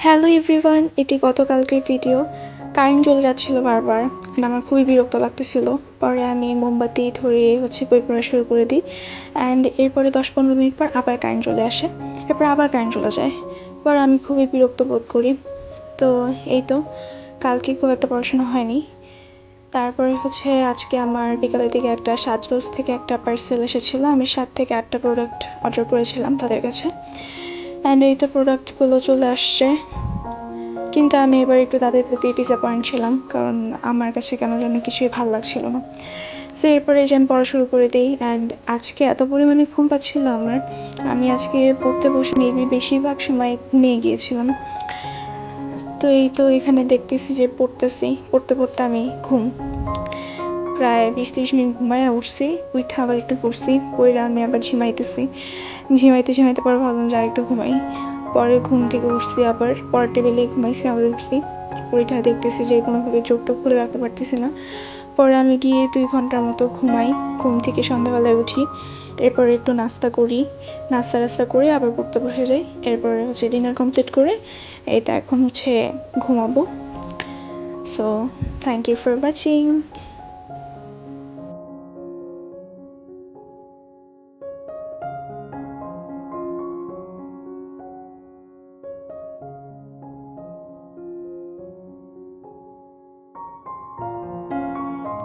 Hello everyone, এটি গতকালকের video. Current চলে যাচ্ছিলো বারবার, আমার খুবই বিরক্ত লাগতেছিল। পরে আমি মোমবাতি ধরে বই পড়া শুরু করে দিই। অ্যান্ড এরপরে 10-15 মিনিট পর আবার কারেন্ট চলে আসে, এরপর আবার কারেন্ট চলে যায়। পর আমি খুবই বিরক্ত বোধ করি। তো এই তো কালকে খুব একটা পড়াশোনা হয়নি। তারপরে আজকে আমার বিকালের দিকে একটা সাজগোজ থেকে একটা পার্সেল এসেছিলো। আমি 7 থেকে 8টা প্রোডাক্ট অর্ডার করেছিলাম তাদের কাছে। অ্যান্ড এই তো প্রোডাক্টগুলো চলে আসছে, কিন্তু আমি এবার একটু তাদের প্রতি ডিসঅ্যাপয়েন্ট ছিলাম, কারণ আমার কাছে কেন যেন কিছুই ভালো লাগছিল না। সো এরপরে যে আমি পড়া শুরু করে দিই। অ্যান্ড আজকে এত পরিমাণে ঘুম পাচ্ছিল আমার, আমি আজকে পড়তে বসে মেবি বেশিরভাগ সময় ঘুমিয়ে গিয়েছিলাম। তো এই তো এখানে দেখতেছি যে পড়তে পড়তে আমি প্রায় 20-30 মিনিট ঘুমাইয়া উঠছি, উঠে আবার একটু পড়ছি, পড়ে আমি আবার ঝিমাইতে পরে ভাবলাম যে একটু ঘুমাই। পরে ঘুম থেকে উঠছি, আবার পরের টেবিলে ঘুমাইছি, আবার উঠছি, ওইটা দেখতেছি যে কোনোভাবে চোখটা খুলে রাখতে পারতেছি না। পরে আমি গিয়ে 2 ঘন্টার মতো ঘুমাই, ঘুম থেকে সন্ধ্যাবেলায় উঠি, এরপরে একটু নাস্তা করে আবার পড়তে বসে যাই। এরপরে ডিনার কমপ্লিট করে এই তো এখন ঘুমাবো। So thank you for watching.